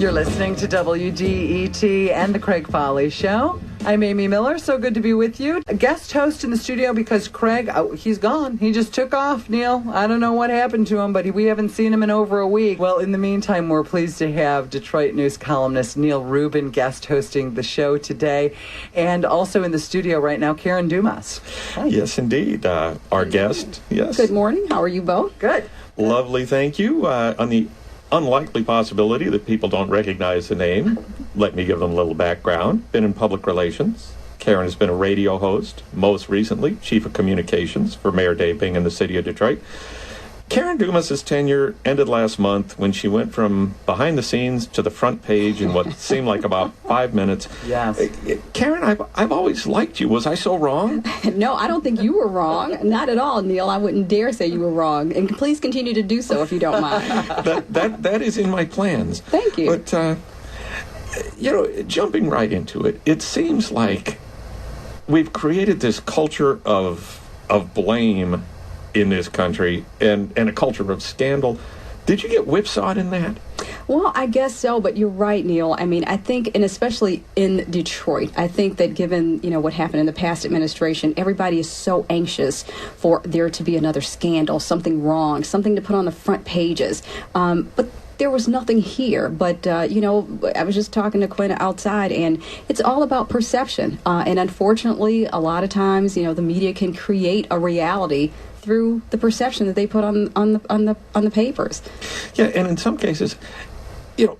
You're listening to WDET and the Craig Fahle Show. I'm Amy Miller. So good to be with you. A guest host in the studio because Craig, he's gone. He just took off, Neal. I don't know what happened to him, but we haven't seen him in over a week. Well, in the meantime, we're pleased to have Detroit News columnist Neal Rubin guest hosting the show today. And also in the studio right now, Karen Dumas. Hi. Yes, indeed. Our guest. Yes. Good morning. How are you both? Good. Lovely, thank you. On the unlikely possibility that people don't recognize the name, let me give them a little background. Been in public relations. Karen has been a radio host, most recently chief of communications for Mayor Dave Bing in the city of Detroit. Karen Dumas' tenure ended last month when she went from behind the scenes to the front page in what seemed like about 5 minutes. Yes. Karen, I've always liked you. Was I so wrong? No, I don't think you were wrong. Not at all, Neal. I wouldn't dare say you were wrong. And please continue to do so if you don't mind. That is in my plans. Thank you. But, jumping right into it, it seems like we've created this culture of blame in this country and a culture of scandal. Did you get whipsawed in that? Well, I guess so, but you're right, Neal. I mean, I think, and especially in Detroit, I think that given, what happened in the past administration, everybody is so anxious for there to be another scandal, something wrong, something to put on the front pages. But there was nothing here. But, I was just talking to Quinn outside, and it's all about perception. And unfortunately, a lot of times, the media can create a reality through the perception that they put on the papers. Yeah, and in some cases,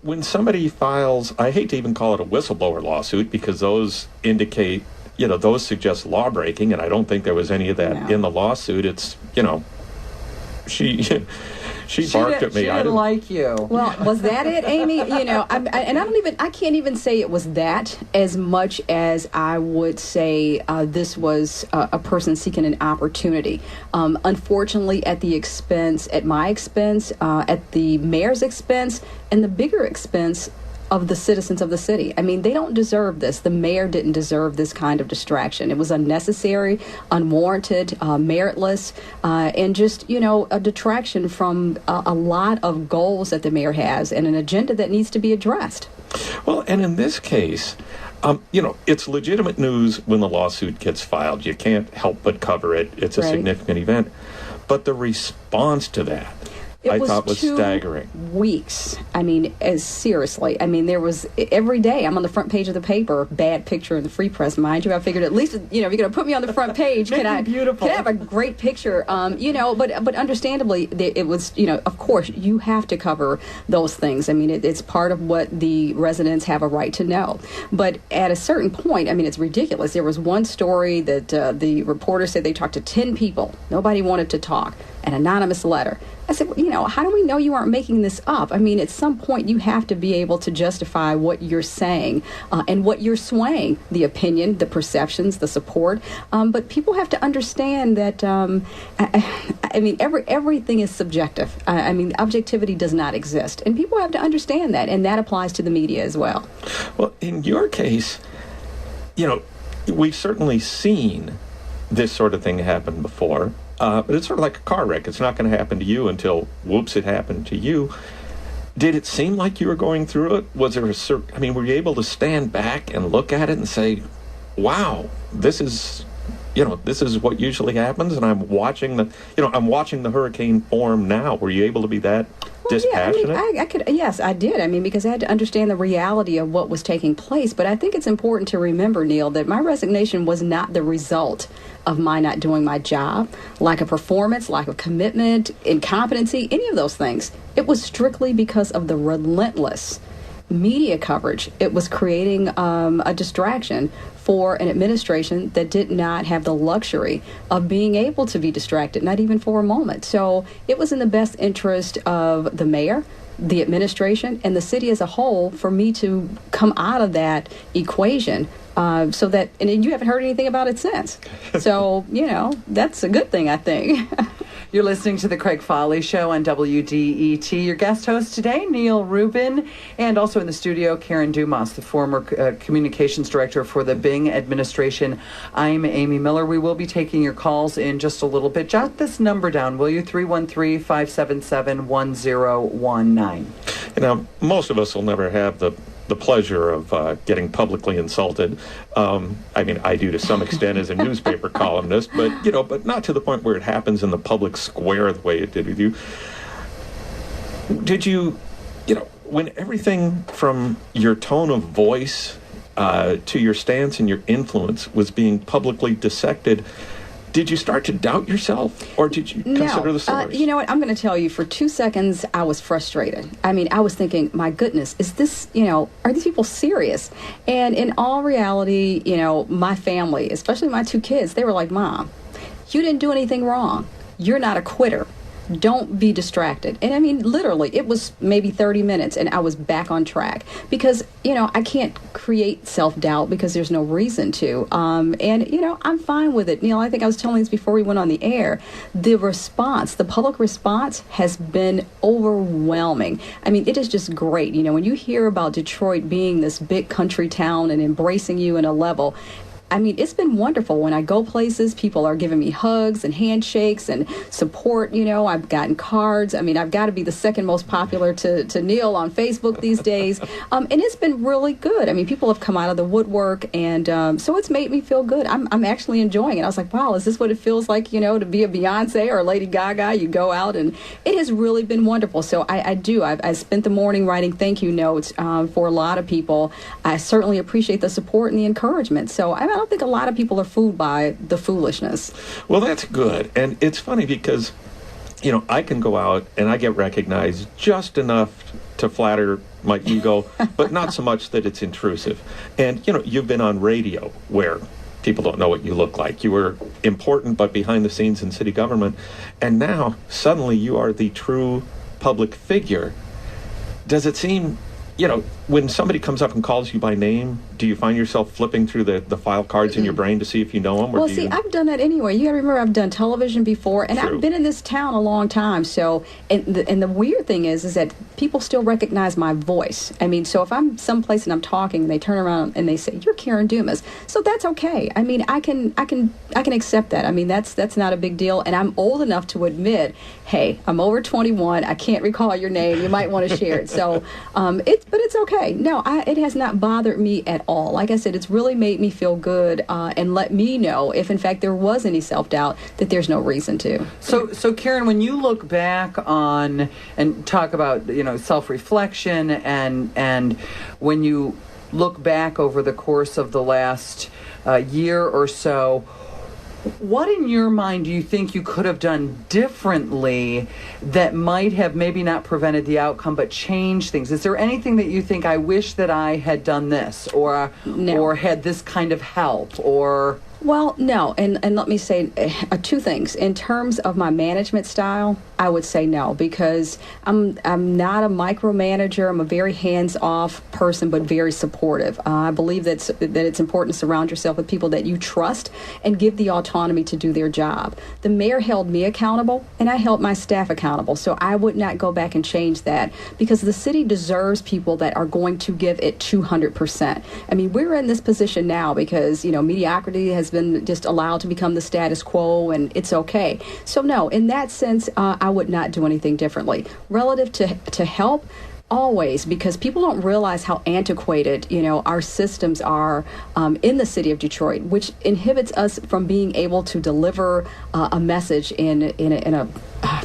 when somebody files, I hate to even call it a whistleblower lawsuit because those indicate, those suggest law breaking, and I don't think there was any of that in the lawsuit. It's, she barked at me. She didn't like you. Well, was that it, Amy? I can't even say it was that as much as I would say this was a person seeking an opportunity. Unfortunately, at my expense, at the mayor's expense, and the bigger expense of the citizens of the city. I mean, they don't deserve this. The mayor didn't deserve this kind of distraction. It was unnecessary, unwarranted, meritless, and just, a detraction from a lot of goals that the mayor has and an agenda that needs to be addressed. Well, and in this case, it's legitimate news when the lawsuit gets filed. You can't help but cover it. It's a significant event. But the response to that, I thought was staggering. Weeks. I mean, seriously. I mean, there was every day I'm on the front page of the paper, bad picture in the Free Press, mind you. I figured at least, if you're going to put me on the front page, can I have a great picture? But understandably, it was, of course, you have to cover those things. I mean, it's part of what the residents have a right to know. But at a certain point, I mean, it's ridiculous. There was one story that the reporter said they talked to 10 people. Nobody wanted to talk. An anonymous letter. I said, how do we know you aren't making this up? I mean, at some point you have to be able to justify what you're saying and what you're swaying, the opinion, the perceptions, the support. But people have to understand that, everything is subjective. Objectivity does not exist. And people have to understand that. And that applies to the media as well. Well, in your case, we've certainly seen this sort of thing happen before. But it's sort of like a car wreck. It's not going to happen to you until, whoops, it happened to you. Did it seem like you were going through it? Was there were you able to stand back and look at it and say, wow, this is what usually happens, and I'm watching the hurricane form now. Were you able to be that dispassionate? Yeah, I could. Yes, I did. Because I had to understand the reality of what was taking place. But I think it's important to remember, Neal, that my resignation was not the result of my not doing my job, lack of performance, lack of commitment, incompetency, any of those things. It was strictly because of the relentless media coverage. It was creating a distraction for an administration that did not have the luxury of being able to be distracted, not even for a moment. So it was in the best interest of the mayor, the administration, and the city as a whole for me to come out of that equation and you haven't heard anything about it since. So, that's a good thing, I think. You're listening to the Craig Fahle Show on WDET. Your guest host today, Neal Rubin, and also in the studio, Karen Dumas, the former communications director for the Bing administration. I'm Amy Miller. We will be taking your calls in just a little bit. Jot this number down, will you? 313-577-1019. Now, most of us will never have the pleasure of getting publicly insulted. I mean, I do to some extent as a newspaper columnist, but not to the point where it happens in the public square the way it did with you. Did you, when everything from your tone of voice to your stance and your influence was being publicly dissected, did you start to doubt yourself, or did you consider the source? You know what? I'm going to tell you, for 2 seconds, I was frustrated. I mean, I was thinking, my goodness, is this, are these people serious? And in all reality, my family, especially my 2 kids, they were like, Mom, you didn't do anything wrong. You're not a quitter. Don't be distracted. And I mean, literally, it was maybe 30 minutes and I was back on track because, I can't create self-doubt because there's no reason to. I'm fine with it. Neal, I think I was telling this before we went on the air. The public response has been overwhelming. I mean, it is just great. When you hear about Detroit being this big country town and embracing you in a level, I mean, it's been wonderful. When I go places, people are giving me hugs and handshakes and support. I've gotten cards. I mean, I've got to be the second most popular to Neal on Facebook these days. And it's been really good. I mean, people have come out of the woodwork, and so it's made me feel good. I'm actually enjoying it. I was like, wow, is this what it feels like, to be a Beyonce or a Lady Gaga? You go out, and it has really been wonderful. So I spent the morning writing thank you notes for a lot of people. I certainly appreciate the support and the encouragement. So I don't think a lot of people are fooled by the foolishness. Well, that's good. And it's funny because, I can go out and I get recognized just enough to flatter my ego, but not so much that it's intrusive. And, you've been on radio where people don't know what you look like. You were important, but behind the scenes in city government. And now, suddenly, you are the true public figure. Does it seem... when somebody comes up and calls you by name, do you find yourself flipping through the file cards in your brain to see if you know them? Well, I've done that anyway. You got to remember, I've done television before, and True. I've been in this town a long time. So, and the weird thing is that people still recognize my voice. I mean, so if I'm someplace and I'm talking, and they turn around and they say, "You're Karen Dumas," so that's okay. I mean, I can accept that. I mean, that's not a big deal. And I'm old enough to admit, hey, I'm over 21. I can't recall your name. You might want to share it. So, but it's okay. No, it has not bothered me at all. Like I said, it's really made me feel good and let me know if, in fact, there was any self-doubt, that there's no reason to. So Karen, when you look back on and talk about, self-reflection and when you look back over the course of the last year or so, what in your mind do you think you could have done differently that might have maybe not prevented the outcome but changed things? Is there anything that you think, I wish that I had done this or had this kind of help or... Well, no, and let me say 2 things. In terms of my management style, I would say no, because I'm not a micromanager. I'm a very hands-off person, but very supportive. I believe that it's important to surround yourself with people that you trust and give the autonomy to do their job. The mayor held me accountable, and I held my staff accountable, so I would not go back and change that because the city deserves people that are going to give it 200%. I mean, we're in this position now because, mediocrity has been just allowed to become the status quo, and it's okay. So no, in that sense, I would not do anything differently. Relative to help, always, because people don't realize how antiquated, our systems are in the city of Detroit, which inhibits us from being able to deliver a message in a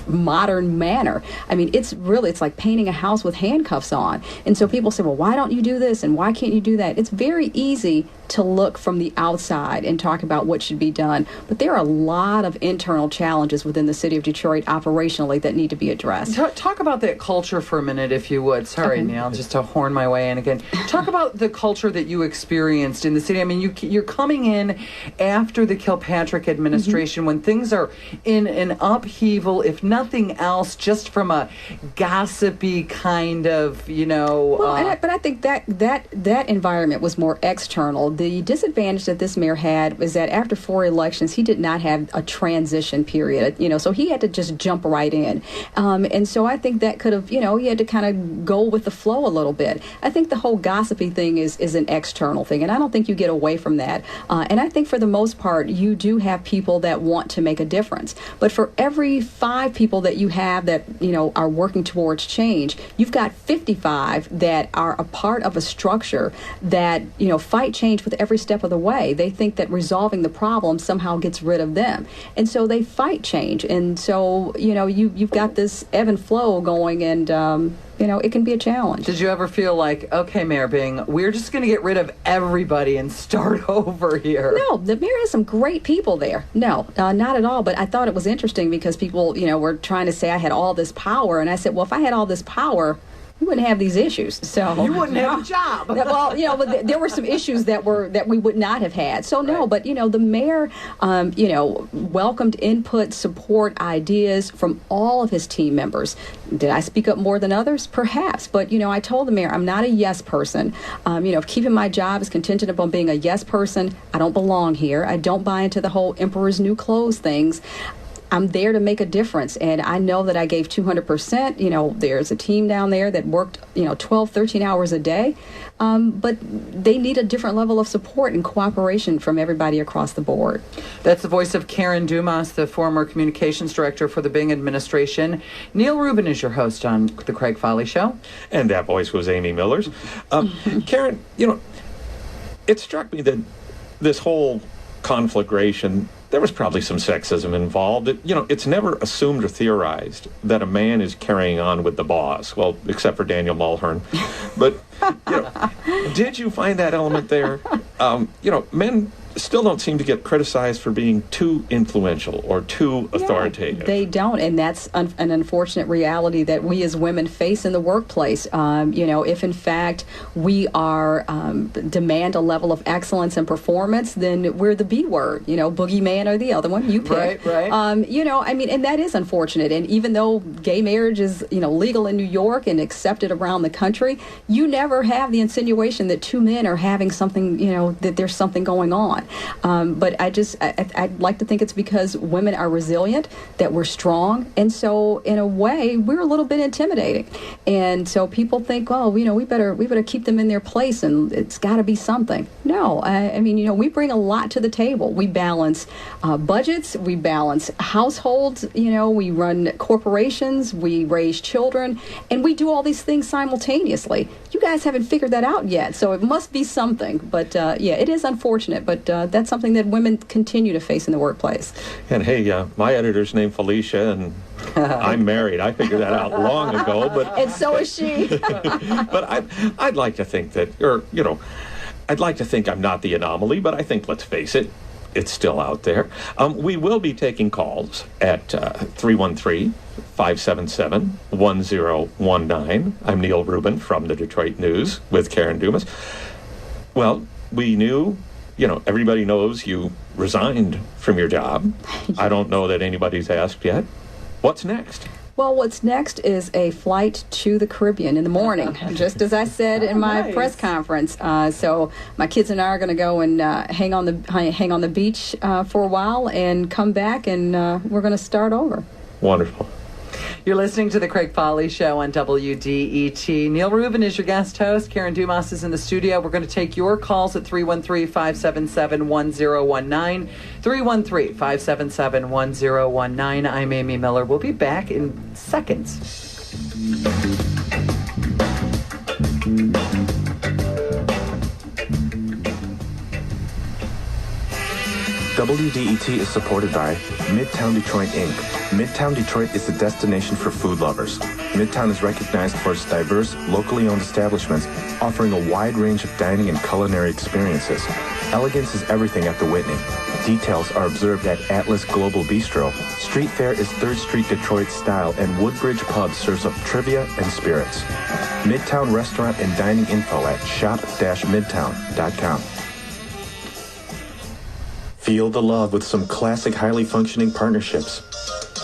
modern manner. I mean, it's like painting a house with handcuffs on. And so people say, well, why don't you do this? And why can't you do that? It's very easy to look from the outside and talk about what should be done. But there are a lot of internal challenges within the city of Detroit operationally that need to be addressed. Talk about that culture for a minute, if you would. Sorry, okay. Neal, just to horn my way in again. Talk about the culture that you experienced in the city. I mean, you're coming in after the Kilpatrick administration when things are in an upheaval, if nothing else, just from a gossipy kind of, Well, but I think that environment was more external. The disadvantage that this mayor had was that after 4 elections, he did not have a transition period, so he had to just jump right in. And so I think that could have, he had to kind of go with the flow a little bit. I think the whole gossipy thing is an external thing, and I don't think you get away from that. And I think for the most part, you do have people that want to make a difference. But for every 5 5 people that you have that, are working towards change, you've got 55 that are a part of a structure that, fight change with every step of the way. They think that resolving the problem somehow gets rid of them. And so they fight change. And so, you've got this ebb and flow going, and it can be a challenge. Did you ever feel like, okay, Mayor Bing, we're just going to get rid of everybody and start over here? No, the mayor has some great people there. No, not at all. But I thought it was interesting because people, were trying to say I had all this power. And I said, well, if I had all this power, we wouldn't have these issues. So you wouldn't have a job. Well, but there were some issues that we would not have had. So no, right. But the mayor, welcomed input, support, ideas from all of his team members. Did I speak up more than others? Perhaps, but I told the mayor I'm not a yes person. Keeping my job is contingent upon being a yes person. I don't belong here. I don't buy into the whole emperor's new clothes things. I'm there to make a difference, and I know that I gave 200%. There's a team down there that worked, 12, 13 hours a day, but they need a different level of support and cooperation from everybody across the board. That's the voice of Karen Dumas, the former communications director for the Bing administration. Neal Rubin is your host on the Craig Fahle Show. And that voice was Amy Miller's. Karen, it struck me that this whole conflagration, there was probably some sexism involved. It's never assumed or theorized that a man is carrying on with the boss. Well, except for Daniel Mulhern. But, did you find that element there? Men still don't seem to get criticized for being too influential or too authoritative. They don't, and that's an unfortunate reality that we as women face in the workplace. If in fact we are demand a level of excellence and performance, then we're the B word. Boogeyman or the other one, you pick. Right. And that is unfortunate. And even though gay marriage is legal in New York and accepted around the country, you never have the insinuation that 2 men are having something, that there's something going on. But I'd like to think it's because women are resilient, that we're strong, and so in a way we're a little bit intimidating, and so people think, well, we better keep them in their place, and it's got to be something. No, we bring a lot to the table. We balance budgets, we balance households, we run corporations, we raise children, and we do all these things simultaneously. You guys haven't figured that out yet, so it must be something. But it is unfortunate, but that's something that women continue to face in the workplace. And hey, my editor's named Felicia, and I'm married. I figured that out long ago. But and so is she. But I'd like to think that, I'd like to think I'm not the anomaly, but I think, let's face it, it's still out there. We will be taking calls at 313-577-1019. I'm Neal Rubin from the Detroit News with Karen Dumas. Well, we knew, everybody knows you resigned from your job. I don't know that anybody's asked yet. What's next? Well, what's next is a flight to the Caribbean in the morning, just as I said in my press conference. So my kids and I are going to go and hang on the beach for a while and come back, and we're going to start over. Wonderful. You're listening to the Craig Fahle Show on WDET. Neal Rubin is your guest host. Karen Dumas is in the studio. We're going to take your calls at 313-577-1019. 313-577-1019. I'm Amy Miller. We'll be back in seconds. WDET is supported by Midtown Detroit, Inc. Midtown Detroit is the destination for food lovers. Midtown is recognized for its diverse, locally owned establishments, offering a wide range of dining and culinary experiences. Elegance is everything at the Whitney. Details are observed at Atlas Global Bistro. Street fare is 3rd Street Detroit style, and Woodbridge Pub serves up trivia and spirits. Midtown Restaurant and Dining info at shop-midtown.com. Feel the love with some classic, highly functioning partnerships.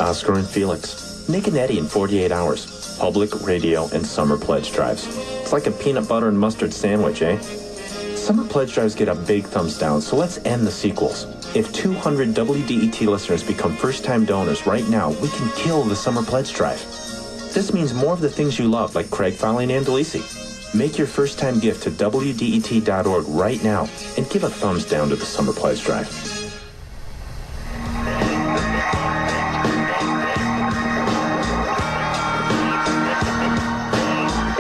Oscar and Felix, Nick and Eddie in 48 hours, public radio and summer pledge drives. It's like a peanut butter and mustard sandwich, eh? Summer pledge drives get a big thumbs down, so let's end the sequels. If 200 WDET listeners become first-time donors right now, we can kill the summer pledge drive. This means more of the things you love, like Craig Fahle and Andalisi. Make your first-time gift to WDET.org right now and give a thumbs down to the summer pledge drive.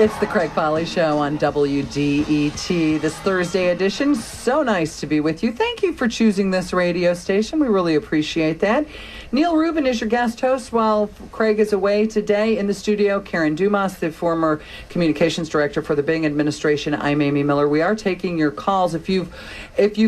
It's the Craig Fahle Show on WDET, this Thursday edition. So nice to be with you. Thank you for choosing this radio station. We really appreciate that. Neal Rubin is your guest host while Craig is away today. In the studio, Karen Dumas, the former communications director for the Bing administration. I'm Amy Miller. We are taking your calls. If you've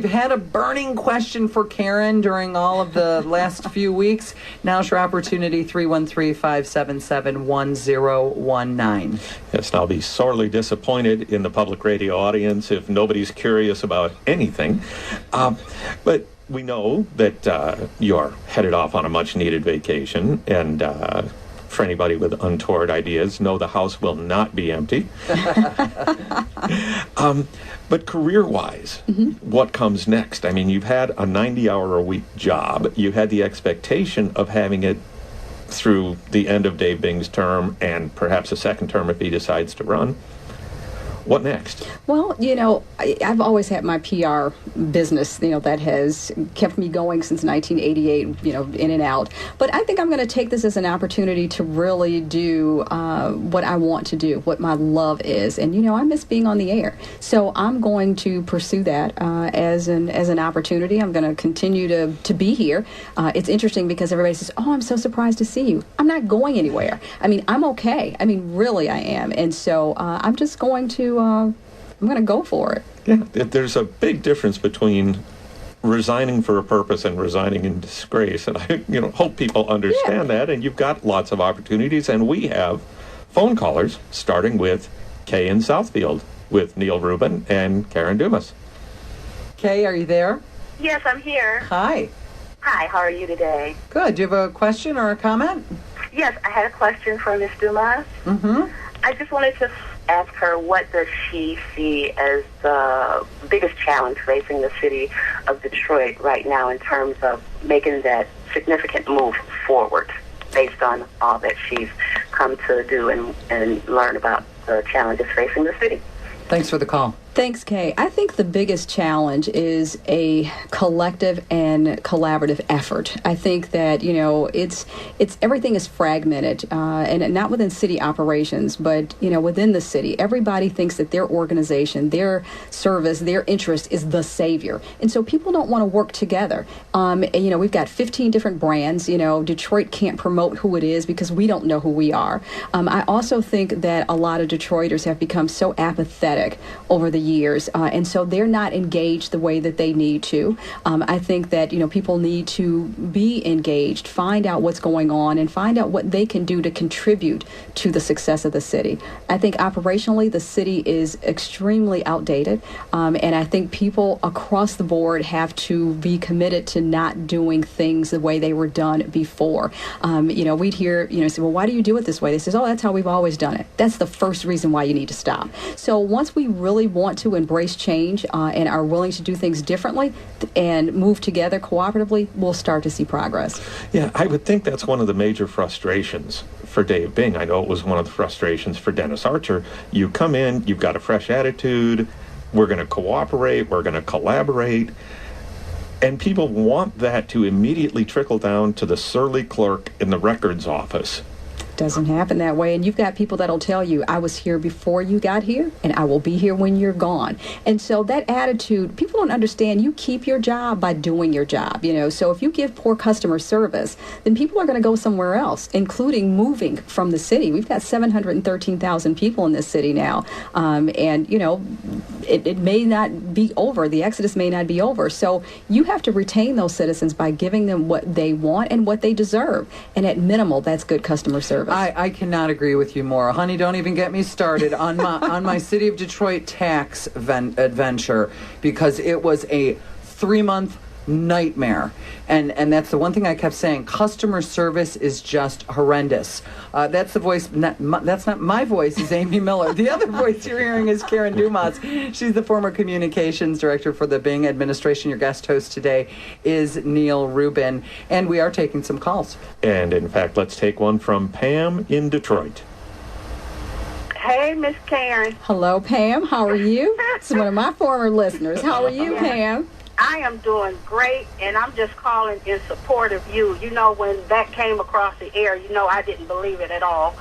had a burning question for Karen during all of the last few weeks, now's your opportunity, 313-577-1019. Yes, and I'll be sorely disappointed in the public radio audience if nobody's curious about anything. But we know that you're headed off on a much-needed vacation, and for anybody with untoward ideas, know the house will not be empty. But career-wise, what comes next? I mean, you've had a 90-hour-a-week job. You had the expectation of having it through the end of Dave Bing's term and perhaps a second term if he decides to run. What next? Well, I've always had my PR business, that has kept me going since 1988, in and out. But I think I'm going to take this as an opportunity to really do what I want to do, what my love is. And, I miss being on the air. So I'm going to pursue that as an opportunity. I'm going to continue to be here. It's interesting because everybody says, oh, I'm so surprised to see you. I'm not going anywhere. I mean, I'm okay. I mean, really, I am. And so I'm just going to I'm going to go for it. Yeah, there's a big difference between resigning for a purpose and resigning in disgrace, and I hope people understand that. And you've got lots of opportunities, and we have phone callers, starting with Kay in Southfield with Neal Rubin and Karen Dumas. Kay, are you there? Yes, I'm here. Hi. Hi, how are you today? Good. Do you have a question or a comment? Yes, I had a question for Ms. Dumas. Mm-hmm. I just wanted to ask her, what does she see as the biggest challenge facing the city of Detroit right now in terms of making that significant move forward based on all that she's come to do and learn about the challenges facing the city? Thanks for the call. Thanks, Kay. I think the biggest challenge is a collective and collaborative effort. I think that, it's everything is fragmented, and not within city operations, but, within the city. Everybody thinks that their organization, their service, their interest is the savior. And so people don't want to work together. And, we've got 15 different brands. Detroit can't promote who it is because we don't know who we are. I also think that a lot of Detroiters have become so apathetic over the years, and so they're not engaged the way that they need to. I think that people need to be engaged, find out what's going on, and find out what they can do to contribute to the success of the city. I think operationally the city is extremely outdated, and I think people across the board have to be committed to not doing things the way they were done before. We'd hear, say, well, why do you do it this way? They say, oh, that's how we've always done it. That's the first reason why you need to stop. So once we really want to embrace change and are willing to do things differently and move together cooperatively, we'll start to see progress. Yeah, I would think that's one of the major frustrations for Dave Bing. I know it was one of the frustrations for Dennis Archer. You come in, you've got a fresh attitude, we're going to cooperate, we're going to collaborate, and people want that to immediately trickle down to the surly clerk in the records office. Doesn't happen that way. And you've got people that'll tell you, I was here before you got here, and I will be here when you're gone. And so that attitude, people don't understand. You keep your job by doing your job, So if you give poor customer service, then people are going to go somewhere else, including moving from the city. We've got 713,000 people in this city now. It may not be over. The exodus may not be over. So you have to retain those citizens by giving them what they want and what they deserve. And at minimal, that's good customer service. I cannot agree with you more. Honey, don't even get me started on my City of Detroit tax adventure, because it was a 3-month nightmare. And that's the one thing I kept saying. Customer service is just horrendous. That's the voice. That's not my voice. Is Amy Miller. The other voice you're hearing is Karen Dumas. She's the former communications director for the Bing administration. Your guest host today is Neal Rubin, and we are taking some calls. And in fact, let's take one from Pam in Detroit. Hey, Miss Karen. Hello, Pam. How are you? It's one of my former listeners. How are you, Pam? I am doing great, and I'm just calling in support of you. When that came across the air, I didn't believe it at all.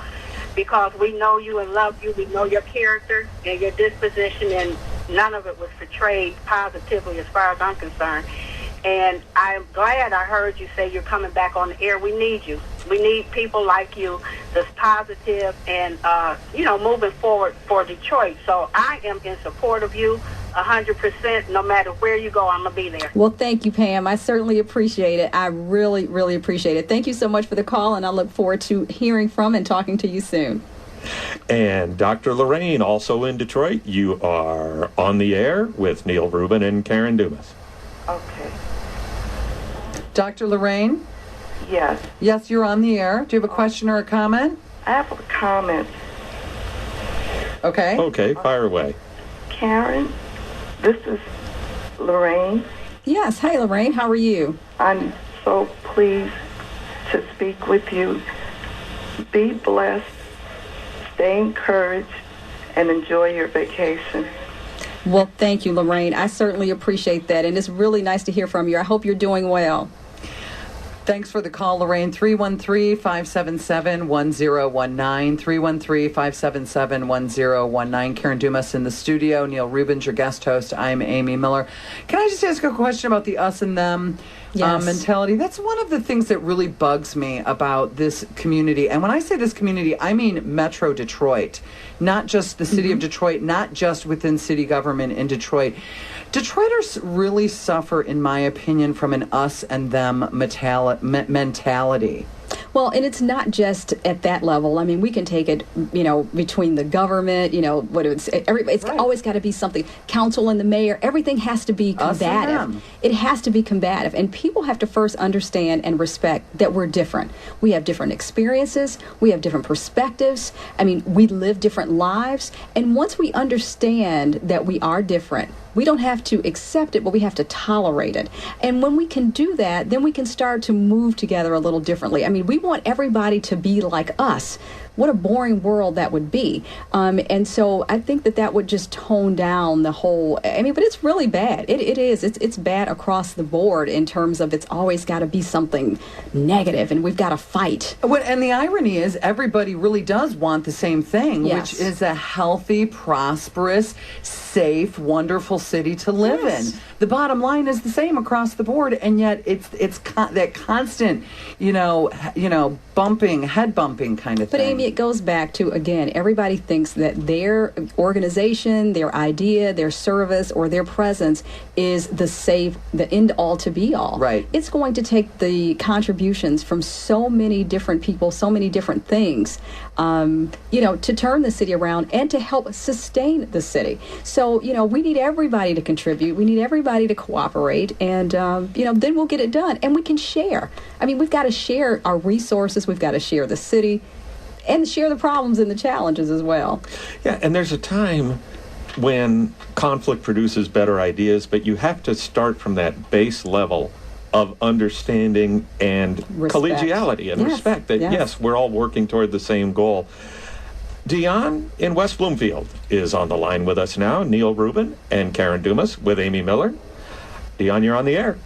because we know you and love you. We know your character and your disposition, and none of it was portrayed positively as far as I'm concerned. And I'm glad I heard you say you're coming back on the air. We need you. We need people like you that's positive and, moving forward for Detroit. So I am in support of you 100%. No matter where you go, I'm going to be there. Well, thank you, Pam. I certainly appreciate it. I really, really appreciate it. Thank you so much for the call, and I look forward to hearing from and talking to you soon. And Dr. Lorraine, also in Detroit, you are on the air with Neal Rubin and Karen Dumas. Okay. Dr. Lorraine? Yes. Yes, you're on the air. Do you have a question or a comment? I have a comment. Okay. Okay, fire away. Karen, this is Lorraine. Yes. Hey, Lorraine. How are you? I'm so pleased to speak with you. Be blessed, stay encouraged, and enjoy your vacation. Well, thank you, Lorraine. I certainly appreciate that, and it's really nice to hear from you. I hope you're doing well. Thanks for the call, Lorraine. 313-577-1019. 313-577-1019. Karen Dumas in the studio. Neal Rubin's your guest host. I'm Amy Miller. Can I just ask a question about the us and them mentality? That's one of the things that really bugs me about this community. And when I say this community, I mean Metro Detroit, not just the city of Detroit, not just within city government in Detroit. Detroiters really suffer, in my opinion, from an us and them mentality. Well, and it's not just at that level. I mean, we can take it, between the government, it's always got to be something. Council and the mayor, everything has to be combative. It has to be combative. And people have to first understand and respect that we're different. We have different experiences. We have different perspectives. I mean, we live different lives. And once we understand that we are different, we don't have to accept it, but we have to tolerate it. And when we can do that, then we can start to move together a little differently. I mean, we want everybody to be like us. What a boring world that would be. And so I think that would just tone down the whole, but it's really bad. It is. It's bad across the board in terms of it's always got to be something negative and we've got to fight. And the irony is everybody really does want the same thing, yes, which is a healthy, prosperous, safe, wonderful city to live in. The bottom line is the same across the board, and yet it's that constant, head bumping kind of thing. But Amy, it goes back to, again, everybody thinks that their organization, their idea, their service, or their presence is the end all to be all. Right. It's going to take the contributions from so many different people, so many different things, to turn the city around and to help sustain the city. So, we need everybody to contribute. We need everybody to cooperate, and, then we'll get it done. And we can share. I mean, we've got to share our resources. We've got to share the city and share the problems and the challenges as well. Yeah, and there's a time when conflict produces better ideas, but you have to start from that base level of understanding and collegiality and respect that, yes, we're all working toward the same goal. Dion in West Bloomfield is on the line with us now. Neal Rubin and Karen Dumas with Amy Miller. Dion, you're on the air.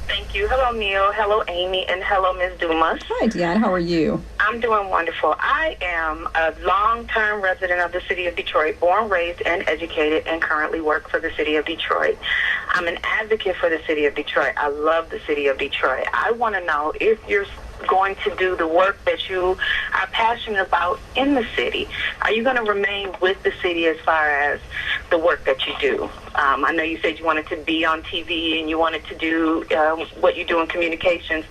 Thank you. Hello, Neal. Hello, Amy. And hello, Ms. Dumas. Hi, Dion. How are you? I'm doing wonderful. I am a long-term resident of the city of Detroit, born, raised, and educated, and currently work for the city of Detroit. I'm an advocate for the city of Detroit. I love the city of Detroit. I want to know if you're going to do the work that you are passionate about in the city. Are you going to remain with the city as far as the work that you do? I know you said you wanted to be on TV and you wanted to do what you do in communications.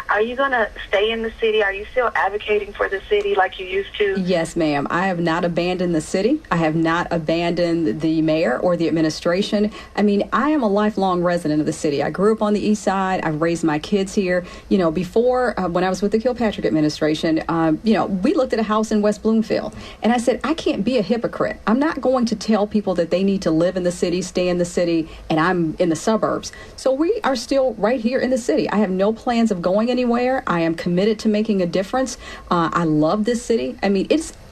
Are you going to stay in the city? Are you still advocating for the city like you used to? Yes, ma'am. I have not abandoned the city. I have not abandoned the mayor or the administration. I mean, I am a lifelong resident of the city. I grew up on the east side. I've raised my kids here. Before, when I was with the Kilpatrick administration, we looked at a house in West Bloomfield. And I said, I can't be a hypocrite. I'm not going to tell people that they need to live in the city, stay in the city, and I'm in the suburbs. So we are still right here in the city. I have no plans of going anywhere. I am committed to making a difference. I love this city. I mean,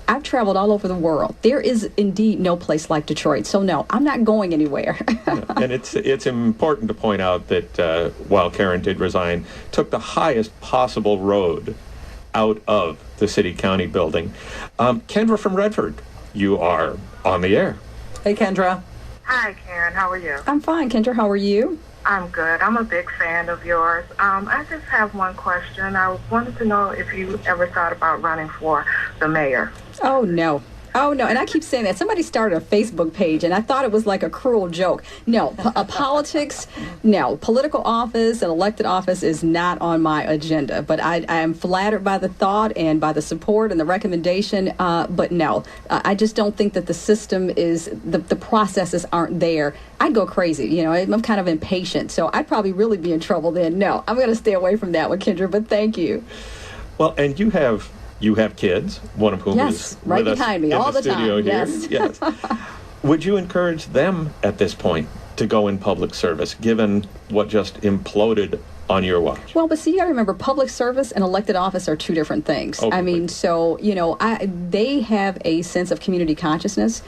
I've traveled all over the world. There is indeed no place like Detroit. So no, I'm not going anywhere. And it's important to point out that while Karen did resign, took the highest possible road out of the city-county building. Kendra from Redford, you are on the air. Hey, Kendra. Hi, Karen. How are you? I'm fine, Kendra. How are you? I'm good. I'm a big fan of yours. I just have one question. I wanted to know if you ever thought about running for the mayor. Oh, no. Oh, no. And I keep saying that. Somebody started a Facebook page, and I thought it was like a cruel joke. No. Politics, no. Political office and elected office is not on my agenda. But I am flattered by the thought and by the support and the recommendation. But no. I just don't think that the system is, the processes aren't there. I'd go crazy. You know, I'm kind of impatient. So I'd probably really be in trouble then. No. I'm going to stay away from that one, Kendra. But thank you. Well, and you have kids, one of whom is right with behind us me in all the the studio time. here. Yes. Would you encourage them at this point to go in public service, given what just imploded on your watch? Well, but see, you got to remember, public service and elected office are two different things. Oh, I mean, so, you know, they have a sense of community consciousness,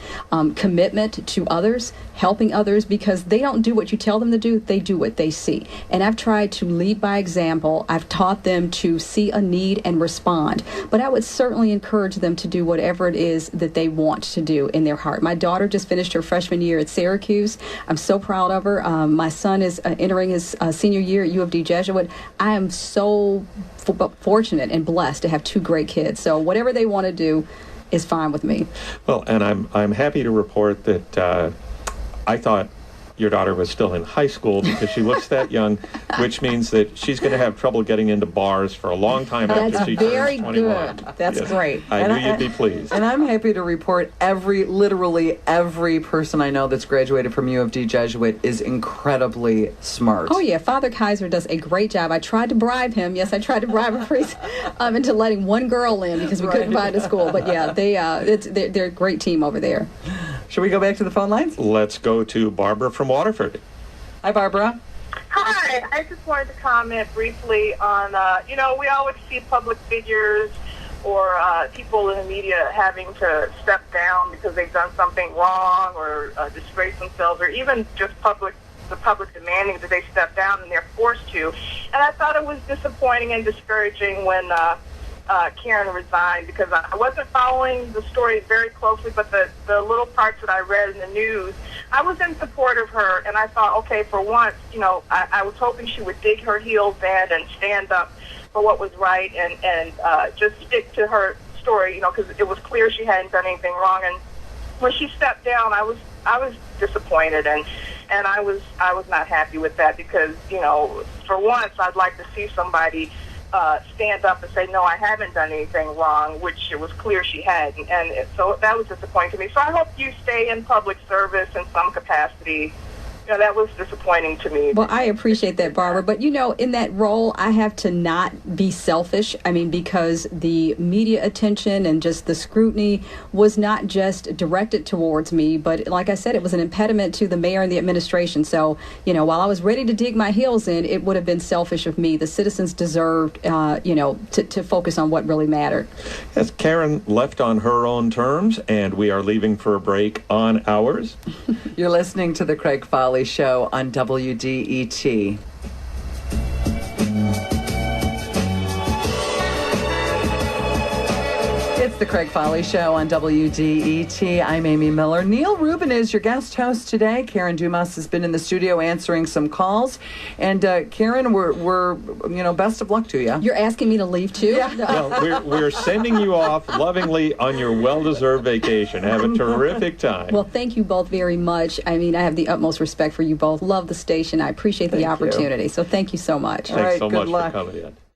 commitment to others, helping others, because they don't do what you tell them to do, they do what they see. And I've tried to lead by example. I've taught them to see a need and respond. But I would certainly encourage them to do whatever it is that they want to do in their heart. My daughter just finished her freshman year at Syracuse. I'm so proud of her. My son is entering his senior year at U of D Jesuit. I am so fortunate and blessed to have two great kids. So whatever they want to do is fine with me. Well, and I'm happy to report that I thought your daughter was still in high school because she looks that young, which means that she's going to have trouble getting into bars for a long time after she turns 21. Good. That's great. I knew you'd be pleased. And I'm happy to report literally every person I know that's graduated from U of D Jesuit is incredibly smart. Oh, yeah. Father Kaiser does a great job. I tried to bribe him. Yes, I tried to bribe a priest into letting one girl in because we couldn't find a school. But, yeah, they're a great team over there. Should we go back to the phone lines? Let's go to Barbara from Waterford. Hi, Barbara. Hi. I just wanted to comment briefly on, we always see public figures or people in the media having to step down because they've done something wrong or disgrace themselves, or even just the public demanding that they step down, and they're forced to. And I thought it was disappointing and discouraging when Karen resigned, because I wasn't following the story very closely, but the little parts that I read in the news, I was in support of her, and I thought, okay, for once, I was hoping she would dig her heels in and stand up for what was right and just stick to her story, because it was clear she hadn't done anything wrong. And when she stepped down, I was disappointed, and I was not happy with that, because for once I'd like to see somebody stand up and say, no, I haven't done anything wrong, which it was clear she had. And so that was disappointing to me. So I hope you stay in public service in some capacity. That was disappointing to me. Well, I appreciate that, Barbara. But, in that role, I have to not be selfish. I mean, because the media attention and just the scrutiny was not just directed towards me, but like I said, it was an impediment to the mayor and the administration. So, while I was ready to dig my heels in, it would have been selfish of me. The citizens deserved, to focus on what really mattered. Yes, Karen left on her own terms, and we are leaving for a break on ours. You're listening to the Craig Fahle Show on WDET. It's the Craig Fahle Show on WDET. I'm Amy Miller. Neal Rubin is your guest host today. Karen Dumas has been in the studio answering some calls. And Karen, we're best of luck to you. You're asking me to leave too? Yeah. Well, we're sending you off lovingly on your well-deserved vacation. Have a terrific time. Well, thank you both very much. I mean, I have the utmost respect for you both. Love the station. I appreciate the opportunity. So thank you so much. Thanks so good much luck. for coming in.